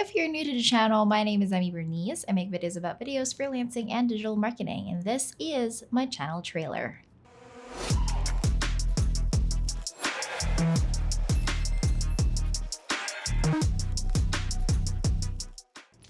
If you're new to the channel, my name is Emmy Bernice. I make videos about videos, freelancing, and digital marketing, and this is my channel trailer.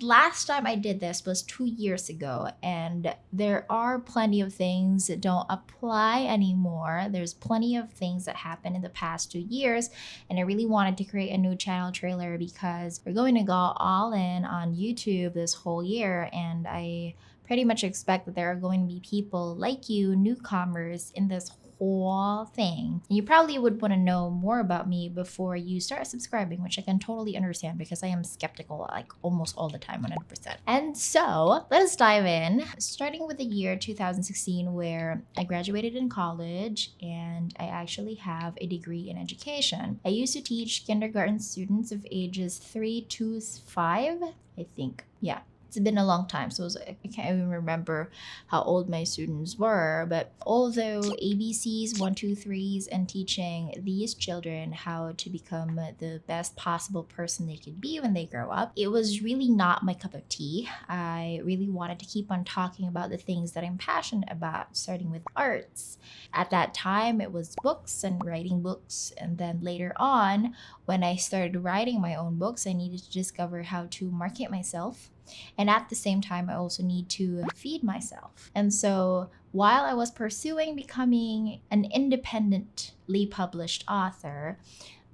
Last time I did this was 2 years ago, and there are plenty of things that don't apply anymore. There's plenty of things that happened in the past 2 years, and I really wanted to create a new channel trailer because we're going to go all in on YouTube this whole year, and I pretty much expect that there are going to be people like you, newcomers, in this whole thing. And you probably would want to know more about me before you start subscribing, which I can totally understand because I am skeptical like almost all the time, 100%. And so let us dive in, starting with the year 2016, where I graduated in college and I actually have a degree in education. I used to teach kindergarten students of ages 3 to 5, I think. Yeah. It's been a long time, so I can't even remember how old my students were. But although ABCs, 1, 2, 3s, and teaching these children how to become the best possible person they could be when they grow up, it was really not my cup of tea. I really wanted to keep on talking about the things that I'm passionate about, starting with arts. At that time, it was books and writing books. And then later on, when I started writing my own books, I needed to discover how to market myself. And at the same time, I also need to feed myself. And so while I was pursuing becoming an independently published author,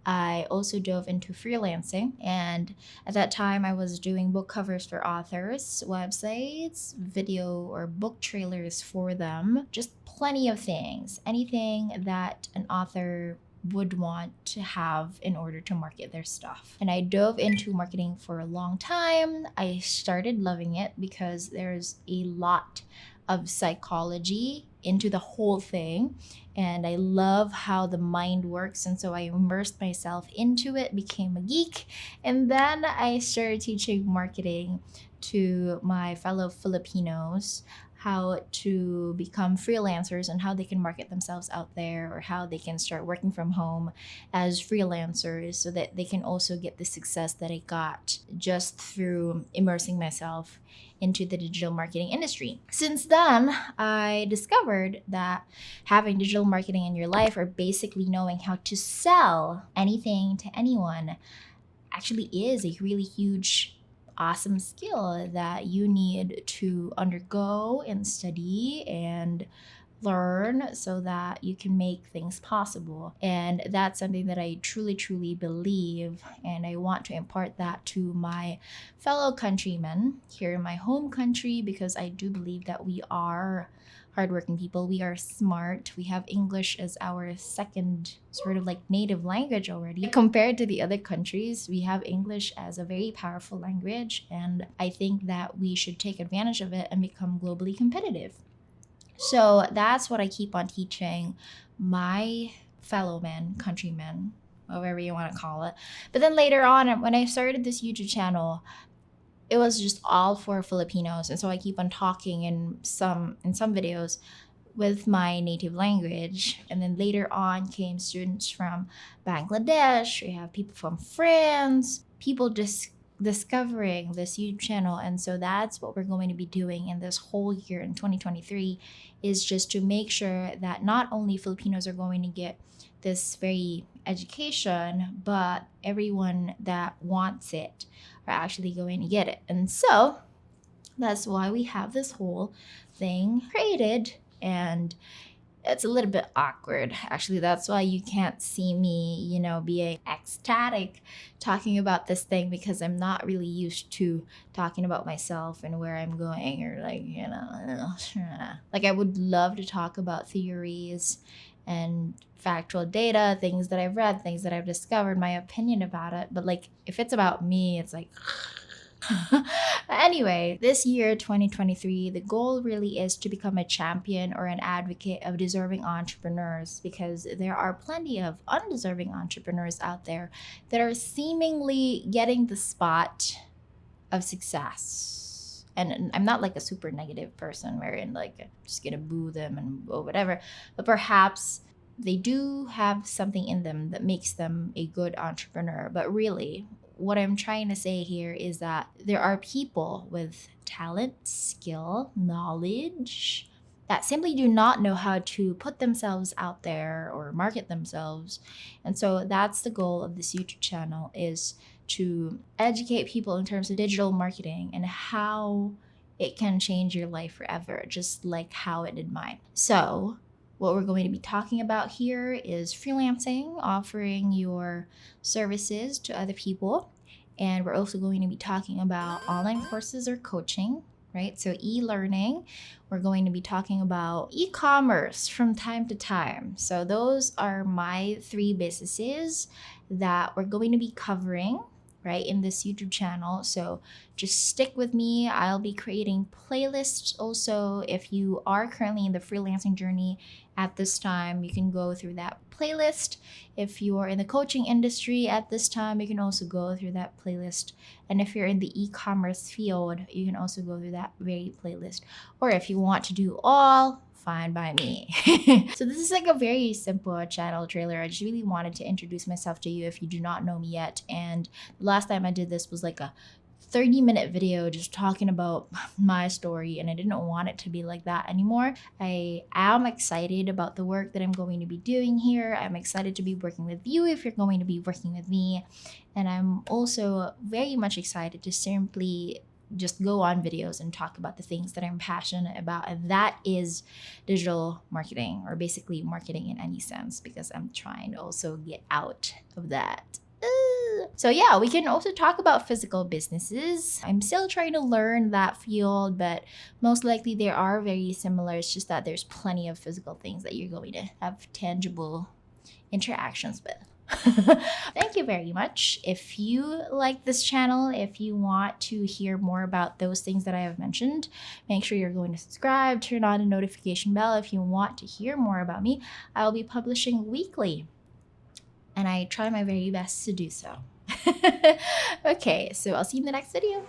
I also dove into freelancing. And at that time, I was doing book covers for authors, websites, video or book trailers for them, just plenty of things, anything that an author would want to have in order to market their stuff. And I dove into marketing for a long time. I started loving it because there's a lot of psychology into the whole thing, and I love how the mind works, and so I immersed myself into it, became a geek, and then I started teaching marketing to my fellow Filipinos how to become freelancers and how they can market themselves out there, or how they can start working from home as freelancers so that they can also get the success that I got just through immersing myself into the digital marketing industry. Since then, I discovered that having digital marketing in your life, or basically knowing how to sell anything to anyone, actually is a really huge awesome skill that you need to undergo and study and learn so that you can make things possible. And that's something that I truly believe, and I want to impart that to my fellow countrymen here in my home country, because I do believe that we are hardworking people. We are smart. We have English as our second sort of like native language already. Compared to the other countries, we have English as a very powerful language, and I think that we should take advantage of it and become globally competitive. So that's what I keep on teaching my fellow men, countrymen, whatever you want to call it. But then later on, when I started this YouTube channel, it was just all for Filipinos, and so I keep on talking in some videos with my native language. And then later on came students from Bangladesh. We have people from France, people just discovering this YouTube channel. And so that's what we're going to be doing in this whole year in 2023, is just to make sure that not only Filipinos are going to get this very education, but everyone that wants it are actually going to get it. And so that's why we have this whole thing created. And it's a little bit awkward. Actually, that's why you can't see me, being ecstatic talking about this thing, because I'm not really used to talking about myself and where I'm going, or like I would love to talk about theories and factual data, things that I've read, things that I've discovered, my opinion about it. But like, if it's about me, it's like anyway, this year 2023, the goal really is to become a champion or an advocate of deserving entrepreneurs, because there are plenty of undeserving entrepreneurs out there that are seemingly getting the spot of success. And I'm not like a super negative person wherein like I'm just gonna boo them and whatever, but perhaps they do have something in them that makes them a good entrepreneur. But really, what I'm trying to say here is that there are people with talent, skill, knowledge that simply do not know how to put themselves out there or market themselves. And so that's the goal of this YouTube channel, is to educate people in terms of digital marketing and how it can change your life forever, just like how it did mine. So what we're going to be talking about here is freelancing, offering your services to other people. And we're also going to be talking about online courses or coaching, right? So e-learning. We're going to be talking about e-commerce from time to time. So those are my 3 businesses that we're going to be covering, right, in this YouTube channel. So just stick with me. I'll be creating playlists also. If you are currently in the freelancing journey at this time, you can go through that playlist. If you are in the coaching industry at this time, you can also go through that playlist. And if you're in the e-commerce field, you can also go through that very playlist. Or if you want to do all, fine by me. So this is like a very simple channel trailer. I just really wanted to introduce myself to you if you do not know me yet. And the last time I did this was like a 30-minute video just talking about my story, and I didn't want it to be like that anymore. I am excited about the work that I'm going to be doing here. I'm excited to be working with you if you're going to be working with me. And I'm also very much excited to simply just go on videos and talk about the things that I'm passionate about, and that is digital marketing, or basically marketing in any sense, because I'm trying to also get out of that. So yeah, we can also talk about physical businesses. I'm still trying to learn that field, but most likely they are very similar. It's just that there's plenty of physical things that you're going to have tangible interactions with. Thank you very much. If you like this channel, if you want to hear more about those things that I have mentioned, make sure you're going to subscribe, turn on the notification bell. If you want to hear more about me, I'll be publishing weekly, and I try my very best to do so. Okay, so I'll see you in the next video.